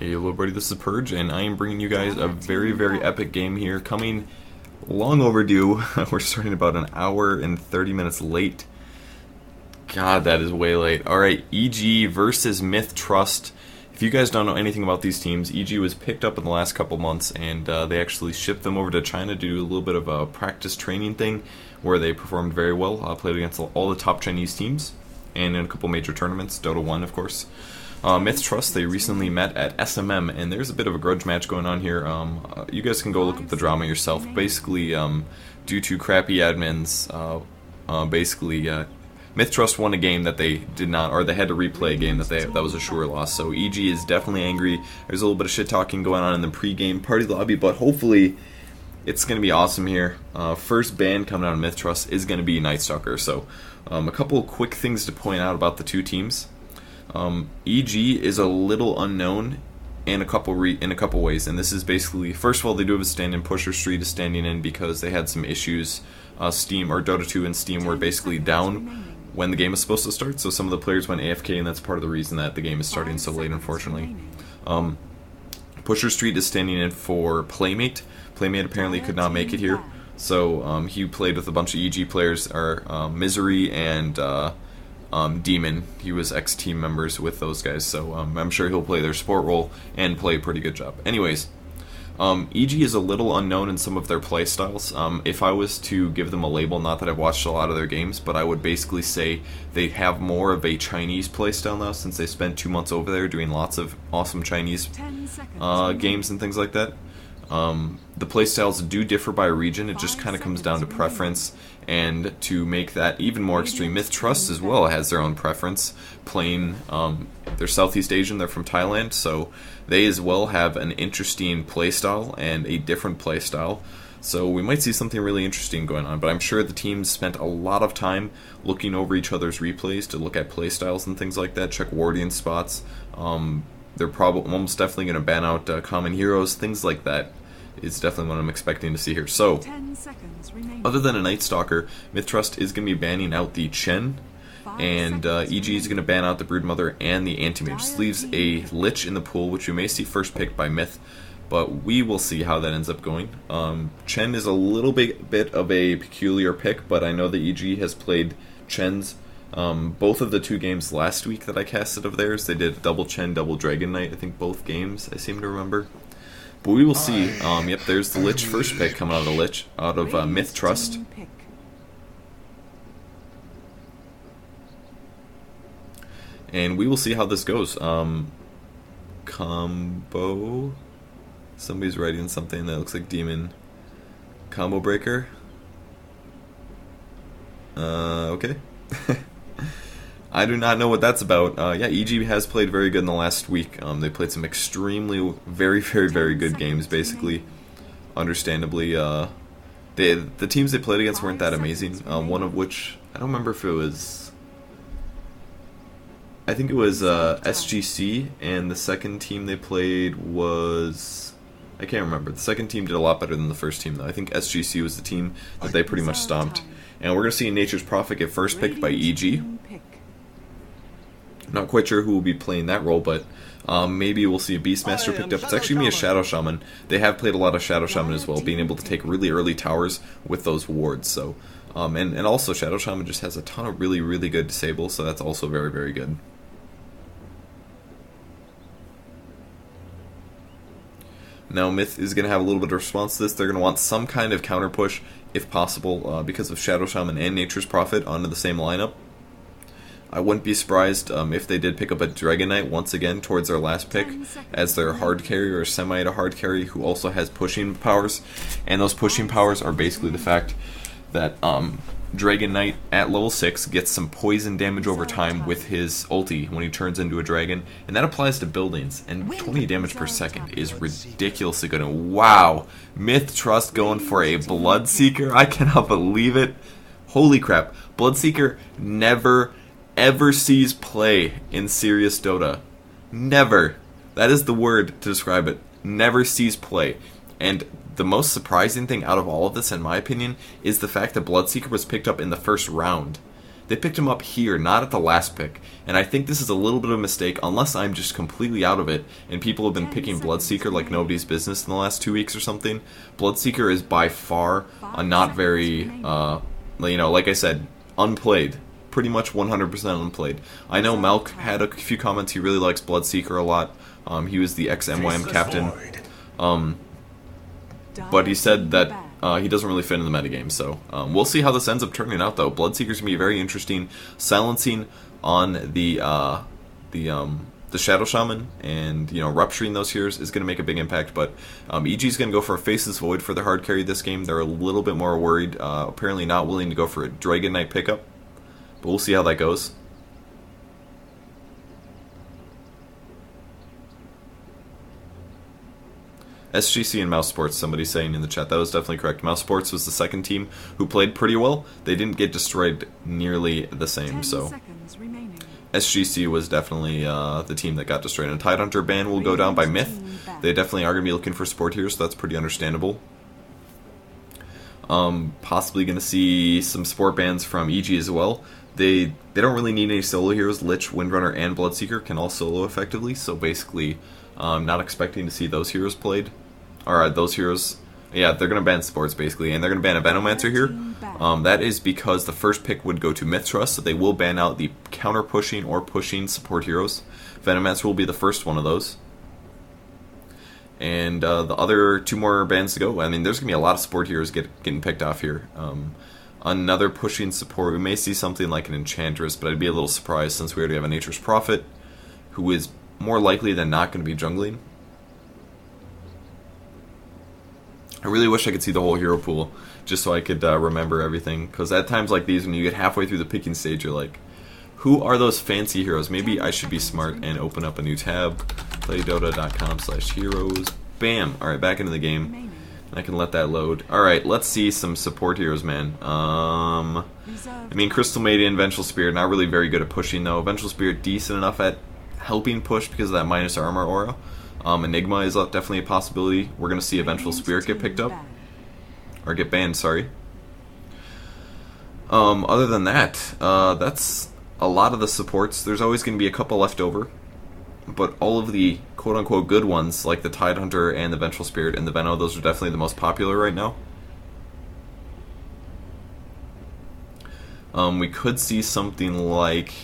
Hey hello everybody, this is Purge, and I am bringing you guys a very, very epic game here, coming long overdue. We're starting about an hour and 30 minutes late. God, that is way late. Alright, EG versus MiTH Trust. If you guys don't know anything about these teams, EG was picked up in the last couple months, and they actually shipped them over to China to do a little bit of a practice training thing, where they performed very well, played against all the top Chinese teams, and in a couple major tournaments, Dota 1 of course. MiTH Trust, they recently met at SMM, and there's a bit of a grudge match going on here. You guys can go look up the drama yourself. Basically, due to crappy admins, MiTH Trust won a game that they did not, or they had to replay a game that was a sure loss. So EG is definitely angry. There's a little bit of shit talking going on in the pre-game party lobby, but hopefully it's going to be awesome here. First ban coming out of MiTH Trust is going to be Night Stalker. So a couple of quick things to point out about the two teams. EG is a little unknown in a couple ways, and this is basically, first of all, they do have a stand-in. Pusher Street is standing in because they had some issues. Steam, or Dota 2 and Steam, were basically down when the game was supposed to start, so some of the players went AFK, and that's part of the reason that the game is starting so late, unfortunately. Pusher Street is standing in for Playmate. Playmate apparently could not make it here, so he played with a bunch of EG players, Misery and Demon. He was ex-team members with those guys, so I'm sure he'll play their support role and play a pretty good job. Anyways, EG is a little unknown in some of their playstyles. If I was to give them a label, not that I've watched a lot of their games, but I would basically say they have more of a Chinese playstyle now, since they spent 2 months over there doing lots of awesome Chinese games and things like that. The playstyles do differ by region. It just kind of comes down to preference, and to make that even more extreme, MiTH Trust as well has their own preference. Playing, they're Southeast Asian, they're from Thailand, so they as well have an interesting playstyle and a different playstyle. So we might see something really interesting going on, but I'm sure the teams spent a lot of time looking over each other's replays to look at playstyles and things like that, check Wardian spots. They're probably almost definitely going to ban out common heroes, things like that. Is definitely what I'm expecting to see here. So, other than a Night Stalker, MiTH Trust is going to be banning out the Chen, and EG is going to ban out the Broodmother and the Anti-Mage. This leaves a Lich in the pool, which we may see first picked by MiTH, but we will see how that ends up going. Chen is a little bit of a peculiar pick, but I know that EG has played Chens. Both of the 2 games last week that I casted of theirs, they did double Chen, double Dragon Knight, I think both games, I seem to remember. But we will see. Yep, there's the Lich first pick coming out of MiTH Trust. And we will see how this goes. Combo. Somebody's writing something that looks like Demon. Combo Breaker. Okay. I do not know what that's about. Yeah, EG has played very good in the last week. They played some extremely, very, very, very good games, basically. Understandably, the teams they played against weren't that amazing. One of which, I don't remember if it was... I think it was SGC, and the second team they played was... I can't remember. The second team did a lot better than the first team, though. I think SGC was the team that they pretty much stomped. And we're going to see Nature's Prophet get first picked by EG. Not quite sure who will be playing that role, but maybe we'll see a Beastmaster picked up. It's actually going to be a Shadow Shaman. They have played a lot of Shadow Shaman as well, being able to take really early towers with those wards. So, and also Shadow Shaman just has a ton of really, really good disable, so that's also very, very good. Now MiTH is going to have a little bit of response to this. They're going to want some kind of counter push, if possible, because of Shadow Shaman and Nature's Prophet onto the same lineup. I wouldn't be surprised if they did pick up a Dragon Knight once again towards their last pick as their hard carry or semi to hard carry who also has pushing powers. And those pushing powers are basically the fact that Dragon Knight at level 6 gets some poison damage over time with his ulti when he turns into a dragon, and that applies to buildings, and 20 damage per second is ridiculously good. And wow, MiTH Trust going for a Bloodseeker, I cannot believe it. Holy crap, Bloodseeker never ever sees play in serious Dota. Never. That is the word to describe it. Never sees play. And the most surprising thing out of all of this, in my opinion, is the fact that Bloodseeker was picked up in the first round. They picked him up here, not at the last pick. And I think this is a little bit of a mistake, unless I'm just completely out of it, and people have been picking Bloodseeker like nobody's business in the last 2 weeks or something. Bloodseeker is by far a not very, like I said, unplayed. Pretty much 100% unplayed. I know Melk had a few comments. He really likes Bloodseeker a lot. He was the ex-MYM captain. But he said that he doesn't really fit in the metagame. So we'll see how this ends up turning out, though. Bloodseeker's going to be very interesting. Silencing on the Shadow Shaman and, rupturing those heroes is going to make a big impact. But EG's going to go for a Faceless Void for their hard carry this game. They're a little bit more worried. Apparently not willing to go for a Dragon Knight pickup. But we'll see how that goes. SGC and Mouse Sports, somebody saying in the chat. That was definitely correct. Mouse Sports was the second team who played pretty well. They didn't get destroyed nearly the same, so SGC was definitely the team that got destroyed. And Tidehunter ban will go down by MiTH. They definitely are going to be looking for support here, so that's pretty understandable. Possibly going to see some support bans from EG as well. They don't really need any solo heroes. Lich, Windrunner, and Bloodseeker can all solo effectively, so basically I'm not expecting to see those heroes played. Alright, those heroes, yeah, they're going to ban sports basically, and they're going to ban a Venomancer here. That is because the first pick would go to MiTH Trust, so they will ban out the counter-pushing or pushing support heroes. Venomancer will be the first one of those. And the other 2 more bans to go. I mean, there's going to be a lot of support heroes getting picked off here. Another pushing support, we may see something like an Enchantress, but I'd be a little surprised since we already have a Nature's Prophet, who is more likely than not going to be jungling. I really wish I could see the whole hero pool, just so I could remember everything, because at times like these, when you get halfway through the picking stage, you're like, who are those fancy heroes? Maybe I should be smart and open up a new tab, playdota.com/heroes, bam, alright, back into the game. I can let that load. Alright, let's see some support heroes, man. I mean, Crystal Maiden, Vengeful Spirit, not really very good at pushing, though. Vengeful Spirit, decent enough at helping push because of that minus armor aura. Enigma is definitely a possibility. We're going to see a Vengeful Spirit get picked up. Or get banned, sorry. Other than that, that's a lot of the supports. There's always going to be a couple left over. But all of the quote-unquote good ones, like the Tidehunter and the Vengeful Spirit and the Veno, those are definitely the most popular right now. We could see something like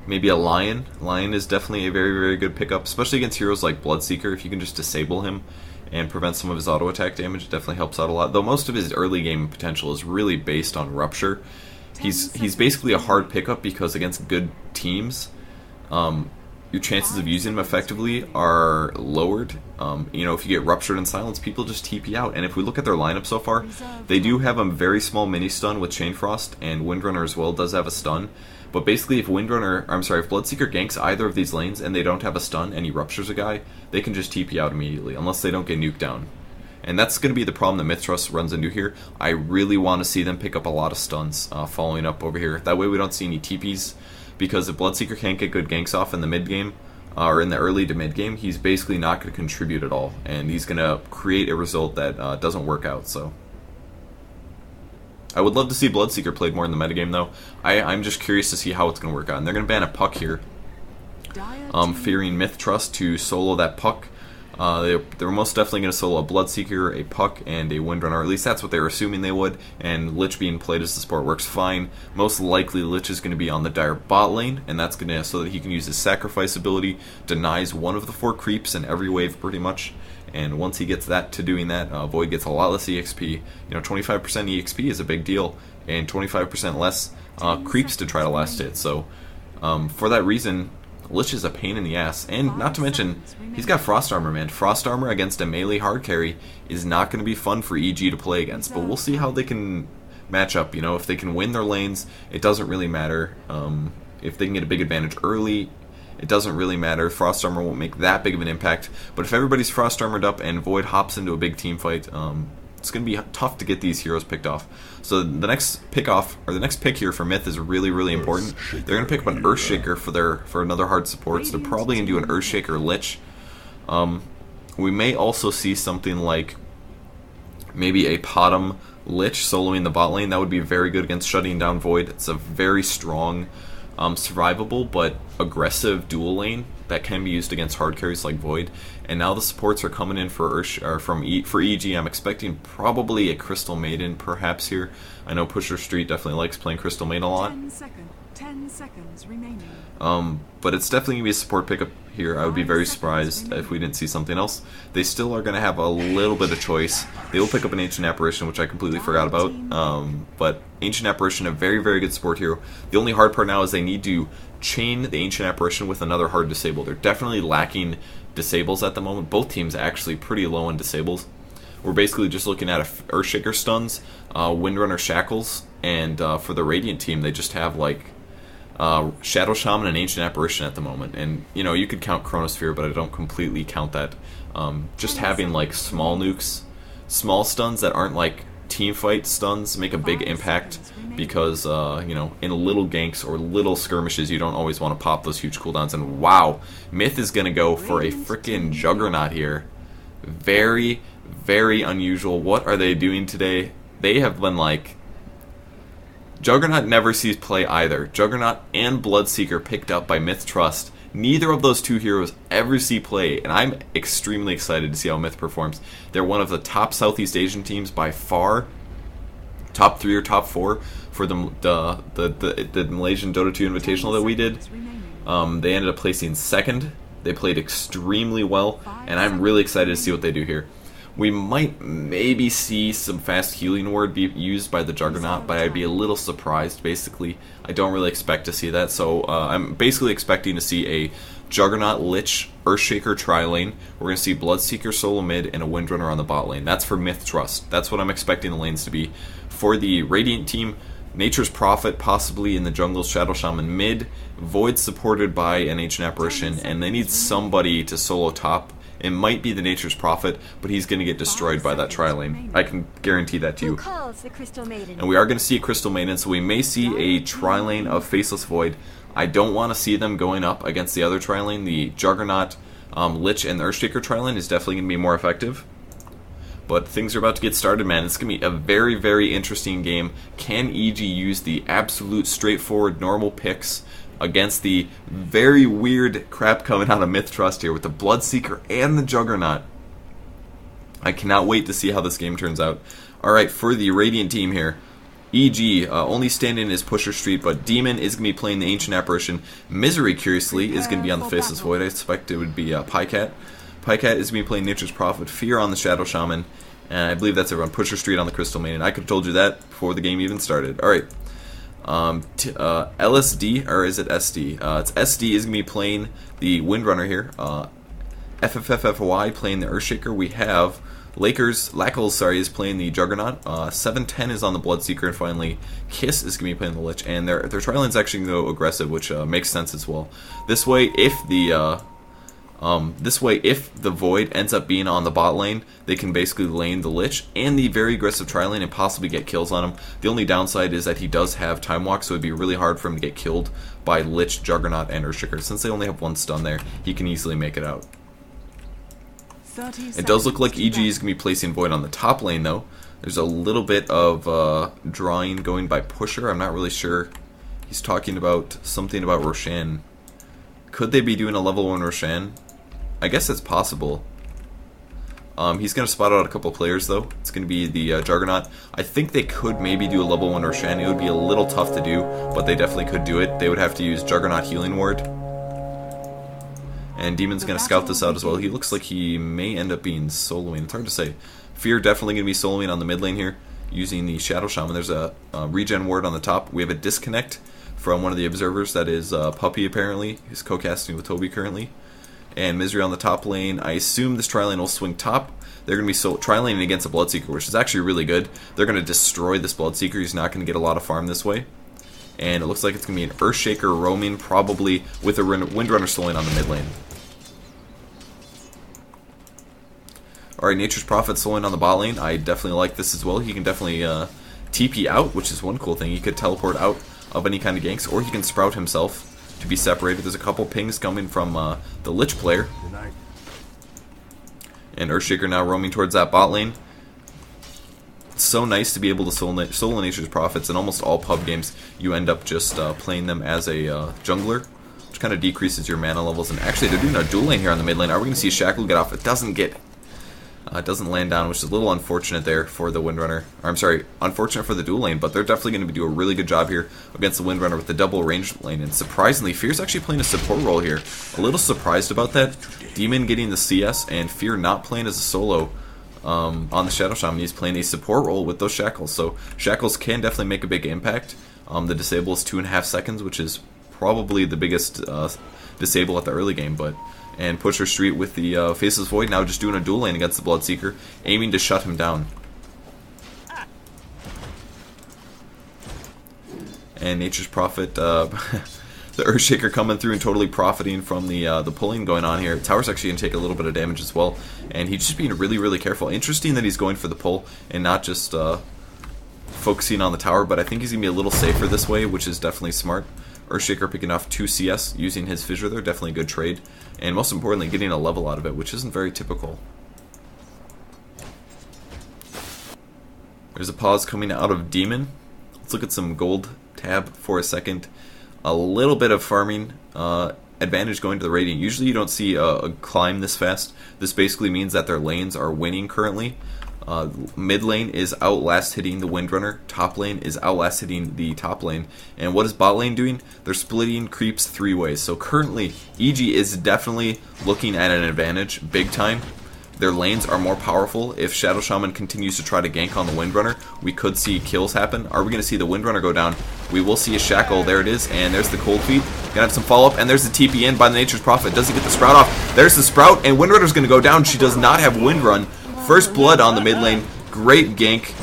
maybe a Lion. Lion is definitely a very, very good pickup, especially against heroes like Bloodseeker. If you can just disable him and prevent some of his auto attack damage, it definitely helps out a lot. Though most of his early game potential is really based on Rupture. He's basically a hard pickup because against good teams, your chances of using him effectively are lowered. If you get Ruptured and Silenced, people just TP out. And if we look at their lineup so far, they do have a very small mini stun with Chain Frost, and Windrunner as well does have a stun. But basically, if Bloodseeker ganks either of these lanes and they don't have a stun and he Ruptures a guy, they can just TP out immediately, unless they don't get nuked down. And that's going to be the problem that MiTH Trust runs into here. I really want to see them pick up a lot of stuns following up over here. That way we don't see any TPs. Because if Bloodseeker can't get good ganks off in the mid game, or in the early to mid game, he's basically not going to contribute at all, and he's going to create a result that doesn't work out. So, I would love to see Bloodseeker played more in the metagame, though. I'm just curious to see how it's going to work out. And they're going to ban a Puck here, fearing MiTH Trust to solo that Puck. They're most definitely going to solo a Bloodseeker, a Puck, and a Windrunner. At least that's what they were assuming they would. And Lich being played as the support works fine. Most likely Lich is going to be on the Dire bot lane, and that's going to so that he can use his Sacrifice ability, denies one of the 4 creeps in every wave pretty much. And once he gets that to doing that, Void gets a lot less EXP. 25% EXP is a big deal, and 25% less creeps to try to last hit. So for that reason, Lich is a pain in the ass, and not to mention, he's got Frost Armor, man. Frost Armor against a melee hard carry is not going to be fun for EG to play against, but we'll see how they can match up. If they can win their lanes, it doesn't really matter. If they can get a big advantage early, it doesn't really matter. Frost Armor won't make that big of an impact, but if everybody's Frost Armored up and Void hops into a big team fight, it's going to be tough to get these heroes picked off. So the next pick here for MiTH is really, really important. They're going to pick up an Earthshaker for another hard support. So they're probably going to do an Earthshaker Lich. We may also see something like Maybe a Potom Lich soloing the bot lane. That would be very good against shutting down Void. It's a very strong, survivable but aggressive dual lane that can be used against hard carries like Void. And now the supports are coming in for for EG. I'm expecting probably a Crystal Maiden perhaps here. I know Pusher Street definitely likes playing Crystal Maiden a lot. 10 seconds remaining. But it's definitely going to be a support pickup here. I would be very surprised if we didn't see something else. They still are going to have a little bit of choice. They will pick up an Ancient Apparition, which I completely forgot about. But Ancient Apparition, a very, very good support hero. The only hard part now is they need to chain the Ancient Apparition with another hard disable. They're definitely lacking disables at the moment. Both teams actually pretty low on disables. We're basically just looking at Earthshaker stuns, Windrunner Shackles, and for the Radiant team, they just have like Shadow Shaman and Ancient Apparition at the moment. And you know, you could count Chronosphere, but I don't completely count that. Just having like small nukes, small stuns that aren't like team fight stuns make a big impact, because you know, in little ganks or little skirmishes you don't always want to pop those huge cooldowns. And wow, MiTH is gonna go for a freaking Juggernaut here. Very, very unusual. What are they doing today? They have been like, Juggernaut never sees play either. Juggernaut and Bloodseeker picked up by MiTH Trust. Neither of those two heroes ever see play, and I'm extremely excited to see how MiTH performs. They're one of the top Southeast Asian teams by far, top 3 or top 4 for the Malaysian Dota 2 Invitational that we did. They ended up placing second. They played extremely well, and I'm really excited to see what they do here. We might maybe see some fast healing word be used by the Juggernaut, but I'd be a little surprised, basically. I don't really expect to see that, so I'm basically expecting to see a Juggernaut, Lich, Earthshaker tri-lane. We're going to see Bloodseeker solo mid and a Windrunner on the bot lane. That's for MiTH Trust. That's what I'm expecting the lanes to be. For the Radiant team, Nature's Prophet possibly in the jungle, Shadow Shaman mid, Void supported by an Ancient Apparition, and they need somebody to solo top. It might be the Nature's Prophet, but he's going to get destroyed by that tri-lane. I can guarantee that to you. And we are going to see a Crystal Maiden, so we may see a tri-lane of Faceless Void. I don't want to see them going up against the other tri-lane. The Juggernaut, Lich, and the Earthshaker tri-lane is definitely going to be more effective. But things are about to get started, man. It's going to be a very, very interesting game. Can EG use the absolute straightforward normal picks against the very weird crap coming out of MiTH Trust here with the Bloodseeker and the Juggernaut? I cannot wait to see how this game turns out. Alright, for the Radiant team here, EG, only standing is Pusher Street, but Demon is going to be playing the Ancient Apparition. Misery, curiously, is going to be on the Faceless Void. I expect it would be Pycat. Pycat is going to be playing Nature's Prophet, Fear on the Shadow Shaman, and I believe that's everyone. Pusher Street on the Crystal Maiden. I could have told you that before the game even started. Alright. LSD, or is it SD? It's SD is going to be playing the Windrunner here. FFFFY playing the Earthshaker. We have Lackles, is playing the Juggernaut. 710 is on the Bloodseeker, and finally Kiss is going to be playing the Lich. And their tri-lane's actually going to go aggressive, which makes sense as well. This way, if the Void ends up being on the bot lane, they can basically lane the Lich and the very aggressive tri-lane and possibly get kills on him. The only downside is that he does have Time Walk, so it'd be really hard for him to get killed by Lich, Juggernaut, and Earthshaker. Since they only have one stun there, he can easily make it out. It does look like EG is going to be placing Void on the top lane, though. There's a little bit of drawing going by Pusher. I'm not really sure. He's talking about something about Roshan. Could they be doing a level 1 Roshan? I guess it's possible. He's going to spot out a couple players, though. It's going to be the Juggernaut. I think they could maybe do a level 1 Roshan. It would be a little tough to do, but they definitely could do it. They would have to use Juggernaut Healing Ward. And Demon's going to scout this out as well. He looks like he may end up being soloing. It's hard to say. Fear definitely going to be soloing on the mid lane here, using the Shadow Shaman. There's a regen ward on the top. We have a disconnect from one of the observers. That is Puppy, apparently. He's co-casting with Toby currently. And Misery on the top lane. I assume this tri-lane will swing top. They're going to be tri-laning against a Bloodseeker, which is actually really good. They're going to destroy this Bloodseeker. He's not going to get a lot of farm this way. And it looks like it's going to be an Earthshaker roaming, probably with a Windrunner soloing on the mid lane. Alright, Nature's Prophet soloing on the bot lane. I definitely like this as well. He can definitely TP out, which is one cool thing. He could teleport out of any kind of ganks, or he can sprout himself to be separated. There's a couple pings coming from the Lich player. And Earthshaker now roaming towards that bot lane. so nice to be able to solo Nature's Prophets. In almost all pub games, you end up just playing them as a jungler, which kind of decreases your mana levels. And actually, they're doing a dual lane here on the mid lane. Are we going to see Shackle get off? It doesn't land down, which is a little unfortunate there for the Windrunner. Or, I'm sorry, unfortunate for the dual lane, but they're definitely going to do a really good job here against the Windrunner with the double range lane. And surprisingly, Fear's actually playing a support role here. A little surprised about that. Demon getting the CS and Fear not playing as a solo on the Shadow Shaman. He's playing a support role with those Shackles. So Shackles can definitely make a big impact. The disable is 2.5 seconds, which is probably the biggest disable at the early game, and Pusher Street with the Faceless Void now just doing a dual lane against the Bloodseeker, aiming to shut him down. And Nature's Prophet, the Earthshaker coming through and totally profiting from the pulling going on here. Tower's actually going to take a little bit of damage as well, and he's just being really, really careful. Interesting that he's going for the pull and not just focusing on the tower, but I think he's going to be a little safer this way, which is definitely smart. Earthshaker picking off 2 CS using his Fissure there, definitely a good trade. And most importantly, getting a level out of it, which isn't very typical. There's a pause coming out of Demon. Let's look at some gold tab for a second. A little bit of farming advantage going to the Radiant. Usually you don't see a climb this fast. This basically means that their lanes are winning currently. Mid lane is outlast hitting the Windrunner. Top lane is outlast hitting the top lane. And what is bot lane doing? They're splitting creeps 3 ways. So currently, EG is definitely looking at an advantage, big time. Their lanes are more powerful. If Shadow Shaman continues to try to gank on the Windrunner, we could see kills happen. Are we going to see the Windrunner go down? We will see a Shackle. There it is. And there's the Cold Feet. Gonna have some follow-up. And there's the TP in by the Nature's Prophet. Does he get the Sprout off? There's the Sprout. And Windrunner's going to go down. She does not have Windrun. First blood on the mid lane. Great gank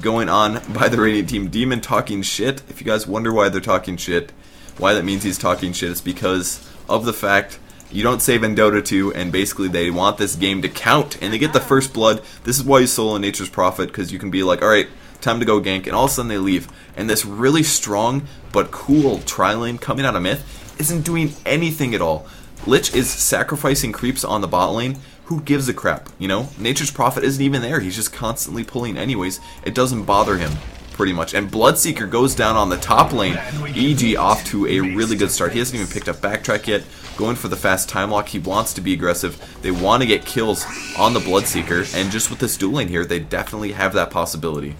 going on by the Radiant team. Demon talking shit. If you guys wonder why they're talking shit, why that means he's talking shit, it's because of the fact you don't save in Dota 2, and basically they want this game to count, and they get the first blood. This is why you solo Nature's Prophet, because you can be like, alright, time to go gank, and all of a sudden they leave. And this really strong but cool tri-lane coming out of MiTH isn't doing anything at all. Lich is sacrificing creeps on the bot lane. Who gives a crap, you know? Nature's Prophet isn't even there. He's just constantly pulling anyways. It doesn't bother him, pretty much. And Bloodseeker goes down on the top lane. EG off to a really good start. He hasn't even picked up backtrack yet. Going for the fast time lock. He wants to be aggressive. They want to get kills on the Bloodseeker. And just with this dual lane here, they definitely have that possibility.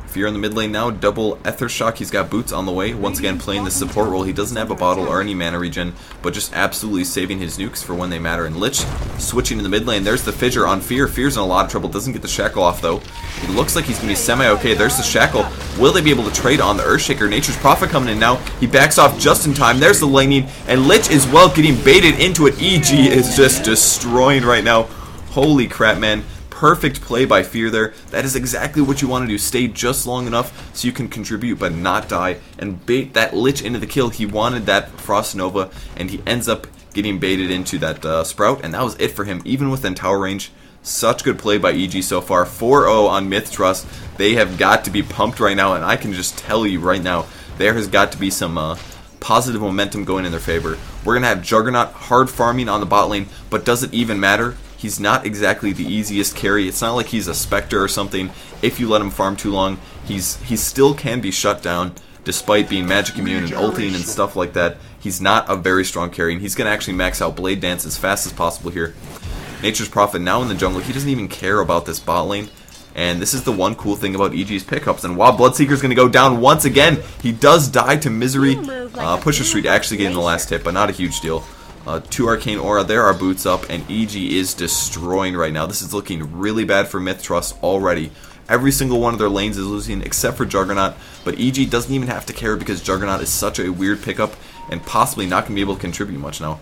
Fear in the mid lane now, double Ether Shock. He's got boots on the way. Once again, playing the support role. He doesn't have a bottle or any mana regen, but just absolutely saving his nukes for when they matter. And Lich switching to the mid lane. There's the Fissure on Fear. Fear's in a lot of trouble. Doesn't get the Shackle off, though. It looks like he's going to be semi-okay. There's the Shackle. Will they be able to trade on the Earthshaker? Nature's Prophet coming in now. He backs off just in time. There's the laning. And Lich is well getting baited into it. EG is just destroying right now. Holy crap, man. Perfect play by Fear there. That is exactly what you want to do. Stay just long enough so you can contribute but not die and bait that Lich into the kill. He wanted that Frost Nova and he ends up getting baited into that Sprout, and that was it for him even within tower range. Such good play by EG so far. 4-0 on MiTH Trust. They have got to be pumped right now, and I can just tell you right now there has got to be some positive momentum going in their favor. We're going to have Juggernaut hard farming on the bot lane, but does it even matter? He's not exactly the easiest carry. It's not like he's a Spectre or something. If you let him farm too long, he still can be shut down despite being magic immune and ulting and stuff like that. He's not a very strong carry, and he's going to actually max out Blade Dance as fast as possible here. Nature's Prophet now in the jungle. He doesn't even care about this bot lane. And this is the one cool thing about EG's pickups. And while Bloodseeker's going to go down once again, he does die to Misery. Pusher Street actually getting the last hit, but not a huge deal. 2 Arcane Aura, there are boots up, and EG is destroying right now. This is looking really bad for MiTH Trust already. Every single one of their lanes is losing except for Juggernaut, but EG doesn't even have to care because Juggernaut is such a weird pickup and possibly not going to be able to contribute much now.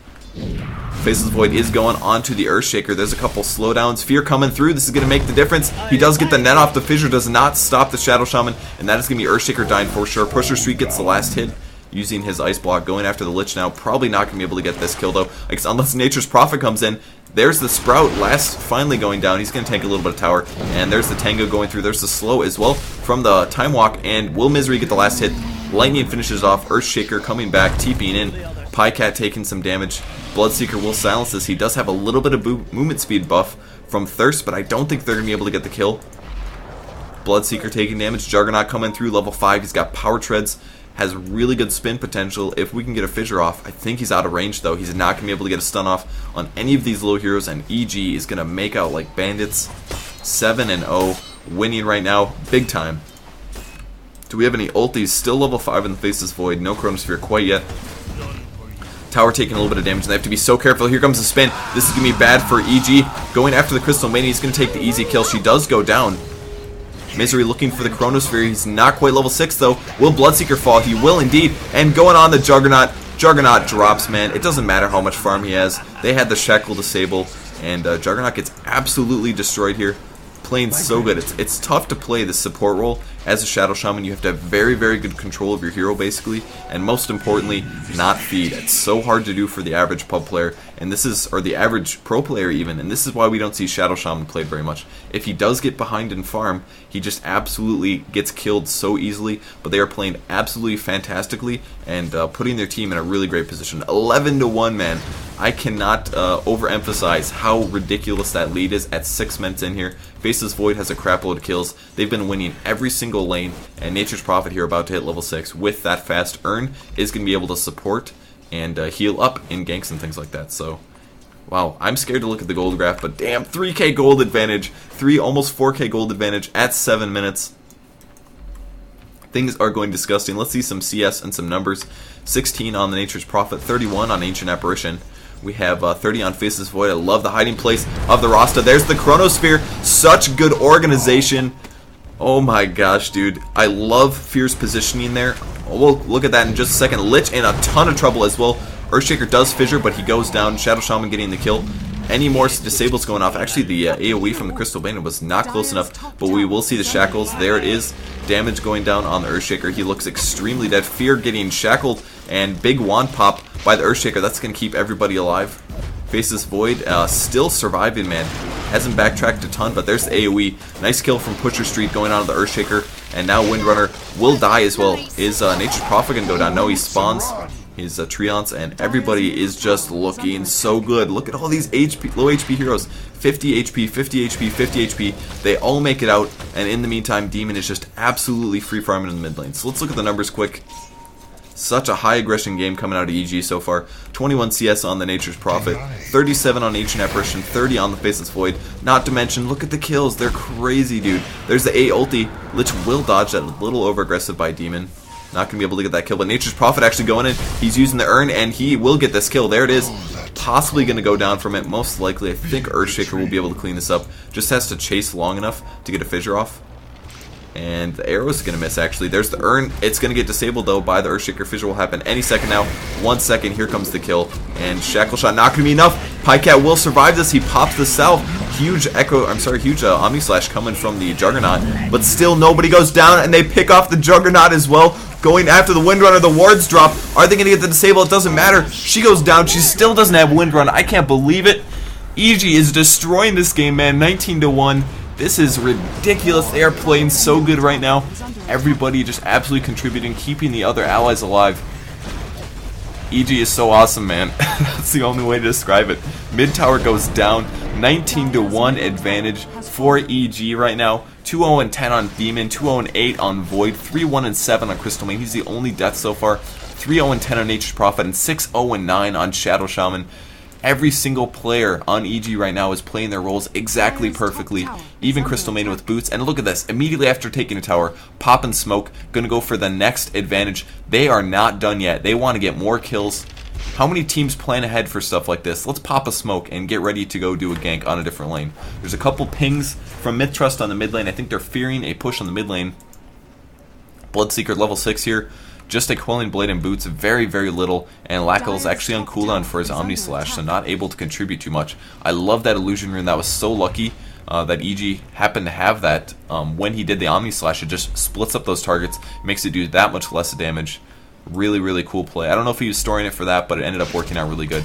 Faceless Void is going onto the Earthshaker. There's a couple slowdowns. Fear coming through. This is going to make the difference. He does get the net off. The Fissure does not stop the Shadow Shaman, and that is going to be Earthshaker dying for sure. Pusher Street gets the last hit using his Ice Block, going after the Lich now. Probably not going to be able to get this kill, though, unless Nature's Prophet comes in. There's the Sprout, last finally going down. He's going to take a little bit of tower. And there's the Tango going through. There's the slow as well from the Time Walk. And will Misery get the last hit? Lightning finishes off. Earthshaker coming back, TPing in. Pycat taking some damage. Bloodseeker will silence this. He does have a little bit of movement speed buff from Thirst, but I don't think they're going to be able to get the kill. Bloodseeker taking damage. Juggernaut coming through level 5. He's got power treads. Has really good spin potential. If we can get a fissure off, I think he's out of range though. He's not going to be able to get a stun off on any of these low heroes, and EG is going to make out like bandits. 7-0, winning right now, big time. Do we have any ultis? Still level 5 in the Faceless Void. No Chronosphere quite yet. Tower taking a little bit of damage, and they have to be so careful. Here comes the spin. This is going to be bad for EG. Going after the Crystal Mania, he's going to take the easy kill. She does go down. Misery looking for the Chronosphere. He's not quite level 6 though. Will Bloodseeker fall? He will indeed. And going on the Juggernaut. Juggernaut drops, man. It doesn't matter how much farm he has. They had the Shackle disable, and Juggernaut gets absolutely destroyed here. Playing so good. It's tough to play the support role as a Shadow Shaman. You have to have very, very good control of your hero, basically, and most importantly, not feed. It's so hard to do for the average pub player, and this is, or the average pro player even, and this is why we don't see Shadow Shaman played very much. If he does get behind in farm, he just absolutely gets killed so easily, but they are playing absolutely fantastically and putting their team in a really great position. 11-1, man. I cannot overemphasize how ridiculous that lead is at 6 minutes in here. Faceless Void has a crap load of kills. They've been winning every single lane, and Nature's Prophet here about to hit level 6 with that fast earn is going to be able to support and heal up in ganks and things like that. So, wow, I'm scared to look at the gold graph, but damn, 3k gold advantage, almost 4k gold advantage at 7 minutes. Things are going disgusting. Let's see some CS and some numbers. 16 on the Nature's Prophet, 31 on Ancient Apparition. We have 30 on Faceless Void. I love the hiding place of the Rasta. There's the Chronosphere. Such good organization. Oh my gosh, dude. I love Fear's positioning there. We'll look at that in just a second. Lich in a ton of trouble as well. Earthshaker does fissure, but he goes down. Shadow Shaman getting the kill. Any more disables going off. Actually, the AoE from the Crystal Bane was not close enough, but we will see the shackles. There it is. Damage going down on the Earthshaker. He looks extremely dead. Fear getting shackled, and big wand pop by the Earthshaker. That's going to keep everybody alive. Faceless Void still surviving, man. Hasn't backtracked a ton, but there's the AoE. Nice kill from Pusher Street going on to the Earthshaker, and now Windrunner will die as well. Is Nature's Prophet going to go down? No, he spawns his Treants, and everybody is just looking so good. Look at all these low HP heroes. 50 HP, 50 HP, 50 HP. They all make it out, and in the meantime, Demon is just absolutely free farming in the mid lane. So let's look at the numbers quick. Such a high aggression game coming out of EG so far. 21 CS on the Nature's Prophet, 37 on Ancient Apparition, 30 on the Faceless Void. Not to mention, look at the kills. They're crazy, dude. There's the A ulti. Lich will dodge that, a little over aggressive by Demon. Not going to be able to get that kill, but Nature's Prophet actually going in. He's using the urn, and he will get this kill. There it is. Possibly going to go down from it. Most likely, I think Earthshaker will be able to clean this up. Just has to chase long enough to get a fissure off. And the arrow is going to miss, actually. There's the urn. It's going to get disabled, though, by the Earthshaker. Fissure will happen any second now. 1 second. Here comes the kill. And Shackle Shot not going to be enough. Pycat will survive this. He pops the Salve. Huge Omni Slash coming from the Juggernaut. But still, nobody goes down, and they pick off the Juggernaut as well. Going after the Windrunner. The wards drop. Are they going to get the disable? It doesn't matter. She goes down. She still doesn't have Windrunner. I can't believe it. EG is destroying this game, man. 19-1. This is ridiculous. They are playing so good right now. Everybody just absolutely contributing, keeping the other allies alive. EG is so awesome, man. That's the only way to describe it. Mid tower goes down. 19-1 advantage for EG right now. 2-0-10 on Demon, 2-0-8 on Void, 3-1-7 on Crystal Mane. He's the only death so far. 3-0-10 on Nature's Prophet, and 6-0-9 on Shadow Shaman. Every single player on EG right now is playing their roles exactly perfectly. Even Crystal Mane with boots. And look at this. Immediately after taking a tower, pop and smoke. Gonna go for the next advantage. They are not done yet. They want to get more kills. How many teams plan ahead for stuff like this? Let's pop a smoke and get ready to go do a gank on a different lane. There's a couple pings from MiTH Trust on the mid lane. I think they're fearing a push on the mid lane. Bloodseeker level 6 here. Just a Quelling Blade and boots, very, very little, and Lackle's actually on cooldown for his Omni Slash, so not able to contribute too much. I love that Illusion Rune. That was so lucky that EG happened to have that. When he did the Omni Slash, it just splits up those targets, makes it do that much less damage. Really, really cool play. I don't know if he was storing it for that, but it ended up working out really good.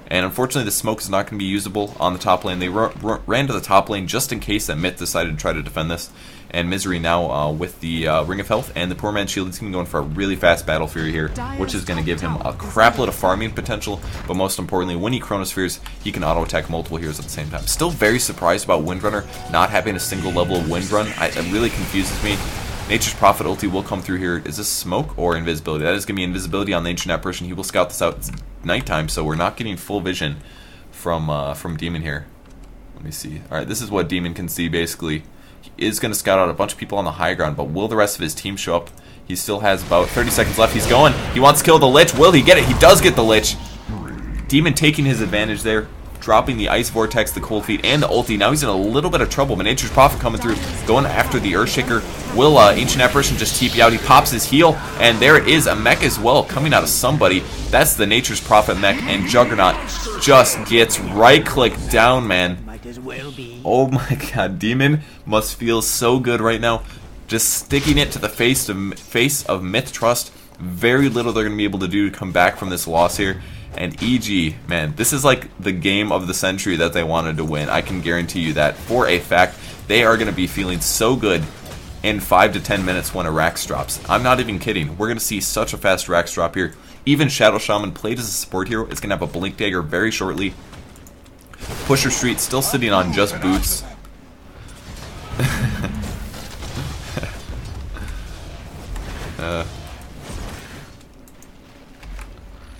And unfortunately, the smoke is not going to be usable on the top lane. They ran to the top lane just in case that MiTH decided to try to defend this. And Misery now with the Ring of Health and the Poor Man's Shield. He's going to go in for a really fast Battle Fury here, which is going to give him a crapload of farming potential, but most importantly, when he Chronospheres, he can auto-attack multiple heroes at the same time. Still very surprised about Windrunner not having a single level of Windrun. It really confuses me. Nature's Prophet ulti will come through here. Is this Smoke or Invisibility? That is going to be Invisibility on the Ancient Apparition. He will scout this out. It's nighttime, so we're not getting full vision from Demon here. Let me see. Alright, this is what Demon can see, basically. He is going to scout out a bunch of people on the high ground, but will the rest of his team show up? He still has about 30 seconds left. He's going. He wants to kill the Lich. Will he get it? He does get the Lich. Demon taking his advantage there, dropping the Ice Vortex, the Cold Feet, and the ulti. Now he's in a little bit of trouble, but Nature's Prophet coming through, going after the Earthshaker. Will Ancient Apparition just TP out? He pops his heal, and there it is, a mech as well, coming out of somebody. That's the Nature's Prophet mech, and Juggernaut just gets right-clicked down, man. Oh my god, Demon must feel so good right now. Just sticking it to the face of MiTH Trust. Very little they're going to be able to do to come back from this loss here. And EG, man, this is like the game of the century that they wanted to win. I can guarantee you that for a fact. They are going to be feeling so good in 5 to 10 minutes when a Rax drops. I'm not even kidding. We're going to see such a fast Rax drop here. Even Shadow Shaman, played as a support hero, is going to have a Blink Dagger very shortly. Pusher Street still sitting on just boots.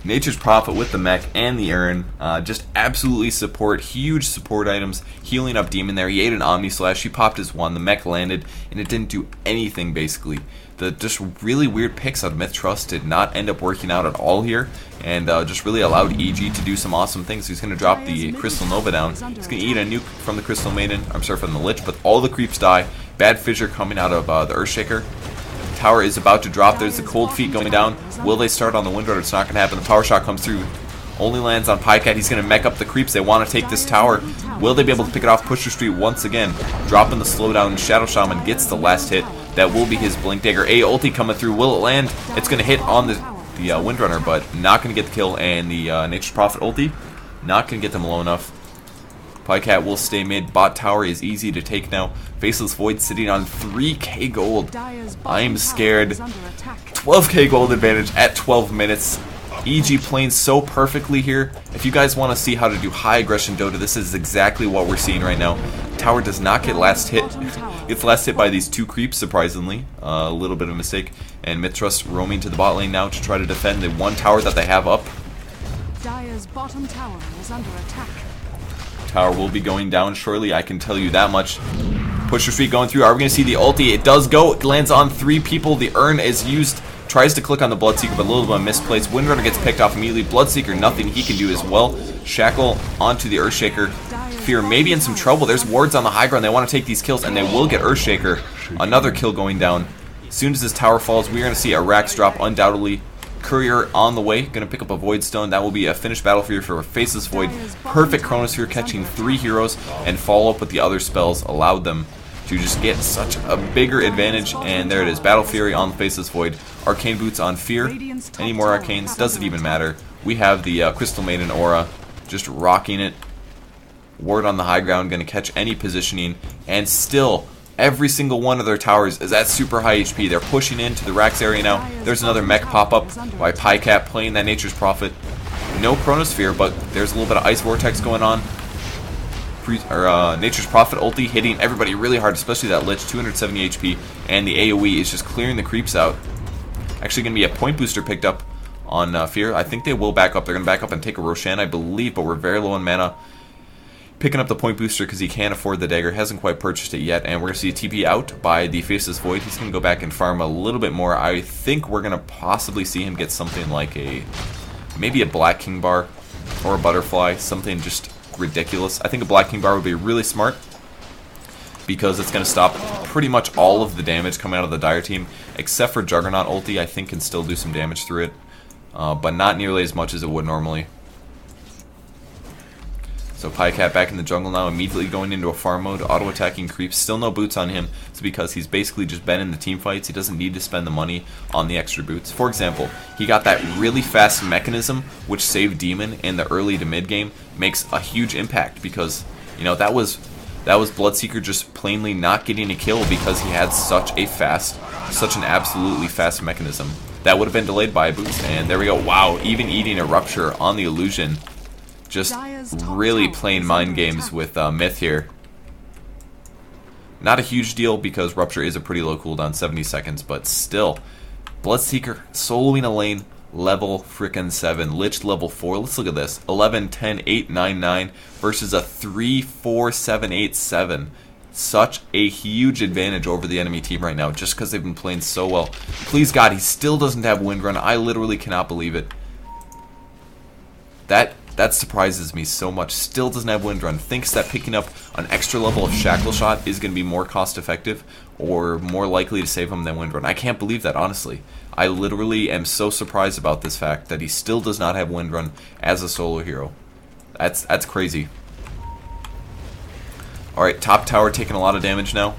Nature's Prophet with the mech and the Urn, just absolutely support, huge support items, healing up Demon there. He ate an Omni Slash, he popped his one, the mech landed, and it didn't do anything basically. The just really weird picks out of MiTH Trust did not end up working out at all here, and just really allowed EG to do some awesome things. He's going to drop the Crystal Nova down, he's going to eat a nuke from the Crystal Maiden, I'm sorry, from the Lich, but all the creeps die. Bad Fissure coming out of the Earthshaker. Tower is about to drop. There's the Cold Feet going down. Will they start on the Windrunner? It's not going to happen. The Power Shot comes through. Only lands on Pycat. He's going to mech up the creeps. They want to take this tower. Will they be able to pick it off? Pusher Street once again. Dropping the slowdown. Shadow Shaman gets the last hit. That will be his Blink Dagger. A ulti coming through. Will it land? It's going to hit on the Windrunner, but not going to get the kill. And the Nature's Prophet ulti, not going to get them low enough. Pycat will stay mid. Bot tower is easy to take now. Faceless Void sitting on 3k gold. I am scared. 12k gold advantage at 12 minutes. EG playing so perfectly here. If you guys want to see how to do high aggression Dota, this is exactly what we're seeing right now. Tower does not get last hit. Gets last hit by these two creeps, surprisingly. A little bit of a mistake. And MiTH Trust roaming to the bot lane now to try to defend the one tower that they have up. Dire's bottom tower is under attack. Tower will be going down shortly, I can tell you that much. Pusher Street going through. Are we going to see the ulti? It does go. It lands on 3 people. The Urn is used. Tries to click on the Bloodseeker, but a little bit of misplaced. Windrunner gets picked off immediately. Bloodseeker, nothing he can do as well. Shackle onto the Earthshaker. Fear maybe in some trouble. There's wards on the high ground. They want to take these kills, and they will get Earthshaker. Another kill going down. As soon as this tower falls, we're going to see a Rax drop, undoubtedly. Courier on the way, going to pick up a Void Stone. That will be a finished battle for a Faceless Void. Perfect Chronosphere, catching 3 heroes, and follow up with the other spells allowed them to just get such a bigger advantage. And there it is, Battle Fury on the Faceless Void. Arcane Boots on Fear. Any more Arcanes? Doesn't even matter. We have the Crystal Maiden Aura, just rocking it. Ward on the high ground, going to catch any positioning, and still every single one of their towers is at super high HP. They're pushing into the Rax area now. There's another mech pop-up by Pycat playing that Nature's Prophet. No Chronosphere, but there's a little bit of Ice Vortex going on. Nature's Prophet ulti hitting everybody really hard, especially that Lich, 270 HP, and the AoE is just clearing the creeps out. Actually going to be a point booster picked up on Fear. I think they will back up. They're going to back up and take a Roshan, I believe, but we're very low on mana. Picking up the point booster because he can't afford the dagger, hasn't quite purchased it yet, and we're going to see a TP out by the Faceless Void. He's going to go back and farm a little bit more. I think we're going to possibly see him get something like maybe a Black King Bar or a Butterfly, something just ridiculous. I think a Black King Bar would be really smart because it's going to stop pretty much all of the damage coming out of the Dire team, except for Juggernaut ulti, I think can still do some damage through it, but not nearly as much as it would normally. So Pycat back in the jungle now, immediately going into a farm mode, auto-attacking creeps. Still no boots on him. It's because he's basically just been in the team fights. He doesn't need to spend the money on the extra boots. For example, he got that really fast mechanism, which saved Demon in the early to mid game. Makes a huge impact because, you know, that was That was Bloodseeker just plainly not getting a kill because he had such an absolutely fast mechanism. That would have been delayed by a boost, and there we go. Wow, even eating a Rupture on the illusion. Just really playing mind games with MiTH here. Not a huge deal because Rupture is a pretty low cooldown, 70 seconds, but still. Bloodseeker soloing a lane, level frickin' 7. Lich level 4. Let's look at this. 11, 10, 8, 9, 9 versus a 3, 4, 7, 8, 7. Such a huge advantage over the enemy team right now just because they've been playing so well. Please God, he still doesn't have Windrun. I literally cannot believe it. That surprises me so much. Still doesn't have Windrun. Thinks that picking up an extra level of Shackle Shot is going to be more cost effective or more likely to save him than Windrun. I can't believe that, honestly. I literally am so surprised about this fact that he still does not have Windrun as a solo hero. That's crazy. Alright, top tower taking a lot of damage now.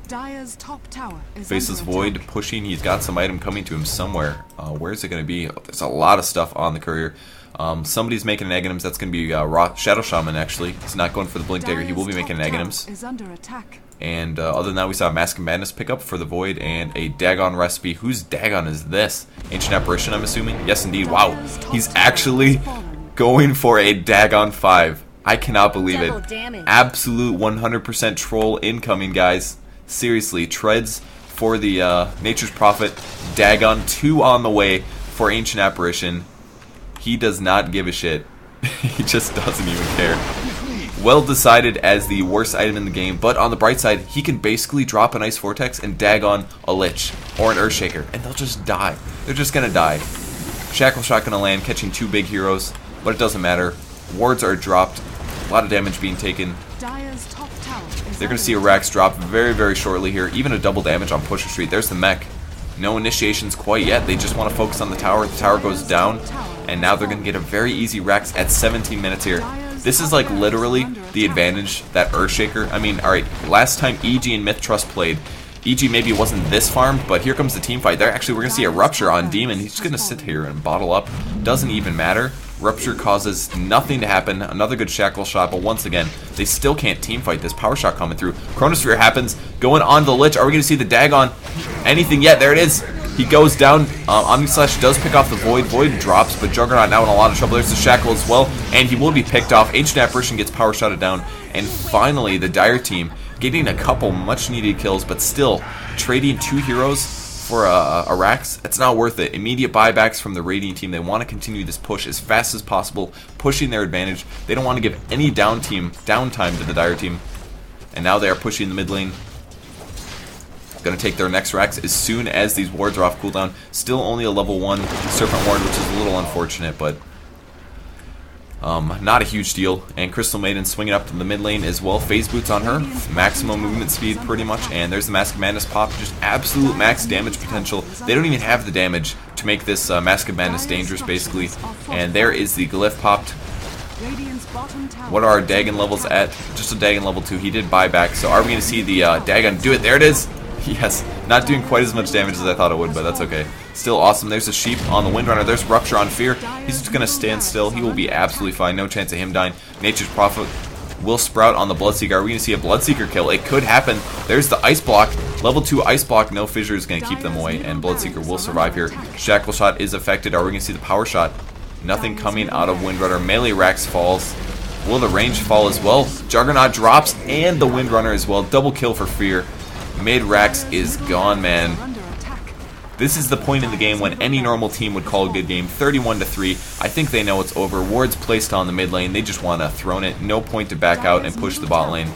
Dire's top tower is Faceless under Void attack. pushing. He's got some item coming to him somewhere. Where is it going to be? Oh, there's a lot of stuff on the courier. Somebody's making an Aghanims. That's going to be Shadow Shaman, actually. He's not going for the Blink Dagger. He will be making an Aghanims. Is under attack. And other than that, we saw a Mask of Madness pick up for the Void and a Dagon recipe. Whose Dagon is this? Ancient Apparition, I'm assuming? Yes, indeed. Wow. He's actually going for a Dagon 5. I cannot believe it. Absolute 100% troll incoming, guys. Seriously, treads for the Nature's Prophet. Dagon 2 on the way for Ancient Apparition. He does not give a shit. He just doesn't even care. Well decided as the worst item in the game, but on the bright side, he can basically drop an Ice Vortex and Dagon a Lich or an Earthshaker, and they'll just die. They're just gonna die. Shackle Shot gonna land, catching 2 big heroes, but it doesn't matter. Wards are dropped. A lot of damage being taken. Dire's top tower is They're going to see a Rax drop very, very shortly here. Even a double damage on Pusher Street. There's the mech. No initiations quite yet. They just want to focus on the tower. The tower goes down. And now they're going to get a very easy Rax at 17 minutes here. This is like literally the advantage that Earthshaker... I mean, alright, last time EG and MiTH Trust played, EG maybe wasn't this farmed, but here comes the team fight. We're going to see a Rupture on Demon. He's just going to sit here and bottle up. Doesn't even matter. Rupture causes nothing to happen. Another good Shackle Shot, but once again, they still can't team fight this. Power Shot coming through. Chronosphere happens. Going on the Lich. Are we going to see the Dagon? Anything yet? There it is. He goes down. Omnislash does pick off the Void. Void drops, but Juggernaut now in a lot of trouble. There's the Shackle as well, and he will be picked off. Ancient Apparition gets Power Shotted down, and finally the Dire team getting a couple much needed kills, but still trading 2 heroes for a Rax, it's not worth it. Immediate buybacks from the Radiant team. They want to continue this push as fast as possible, pushing their advantage. They don't want to give any downtime to the Dire team. And now they are pushing the mid lane. Going to take their next Rax as soon as these wards are off cooldown. Still only a level 1 Serpent Ward, which is a little unfortunate, but not a huge deal. And Crystal Maiden swinging up to the mid lane as well. Phase Boots on her. Maximum movement speed pretty much. And there's the Mask of Madness pop. Just absolute max damage potential. They don't even have the damage to make this Mask of Madness dangerous, basically. And there is the Glyph popped. What are our Dagon levels at? Just a Dagon level 2. He did buyback. So are we going to see the Dagon do it? There it is. Yes, not doing quite as much damage as I thought it would, but that's okay. Still awesome. There's a Sheep on the Windrunner. There's Rupture on Fear. He's just going to stand still. He will be absolutely fine. No chance of him dying. Nature's Prophet will sprout on the Bloodseeker. Are we going to see a Bloodseeker kill? It could happen. There's the Ice Block. Level 2 Ice Block. No Fissure is going to keep them away, and Bloodseeker will survive here. Shackle Shot is affected. Are we going to see the Power Shot? Nothing coming out of Windrunner. Melee Rax falls. Will the range fall as well? Juggernaut drops, and the Windrunner as well. Double kill for Fear. Mid Rax is gone, man. This is the point in the game when any normal team would call a good game. 31-3. I think they know it's over. Wards placed on the mid lane. They just want to throne it. No point to back out and push the bot lane.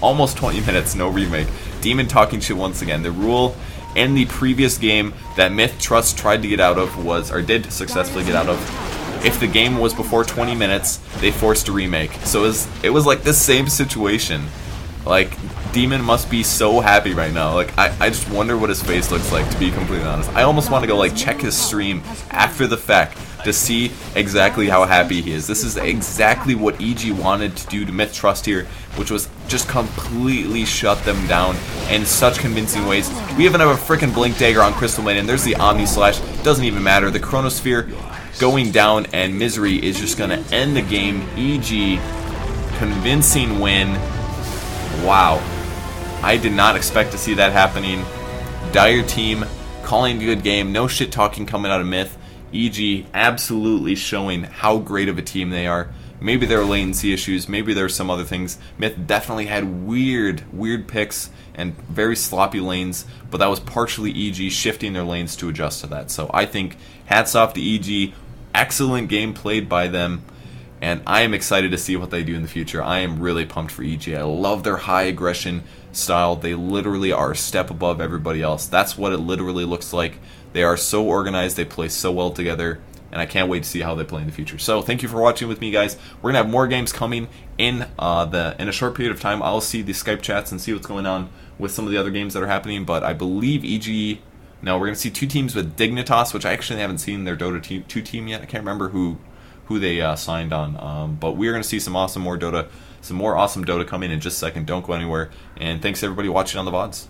Almost 20 minutes, no remake. Demon talking shit once again. The rule in the previous game that MiTH Trust tried to get out of was, or did successfully get out of, if the game was before 20 minutes, they forced a remake. So it was like this same situation. Like, Demon must be so happy right now. Like, I just wonder what his face looks like, to be completely honest. I almost want to go, like, check his stream after the fact to see exactly how happy he is. This is exactly what EG wanted to do to MiTH Trust here, which was just completely shut them down in such convincing ways. We even have a freaking Blink Dagger on Crystal Maiden. There's the Omni Slash. Doesn't even matter. The Chronosphere going down, and Misery is just going to end the game. EG, convincing win. Wow. I did not expect to see that happening. Dire team calling a good game. No shit talking coming out of MiTH. EG absolutely showing how great of a team they are. Maybe there are latency issues. Maybe there are some other things. MiTH definitely had weird picks and very sloppy lanes, but that was partially EG shifting their lanes to adjust to that. So I think hats off to EG. Excellent game played by them. And I am excited to see what they do in the future. I am really pumped for EG. I love their high aggression style. They literally are a step above everybody else. That's what it literally looks like. They are so organized. They play so well together. And I can't wait to see how they play in the future. So thank you for watching with me, guys. We're going to have more games coming in a short period of time. I'll see the Skype chats and see what's going on with some of the other games that are happening. But I believe EG... No, we're going to see two teams with Dignitas, which I actually haven't seen their Dota 2 team yet. I can't remember who they signed on, but we're going to see some more awesome Dota coming in just a second. Don't go anywhere, and thanks everybody watching on the VODs.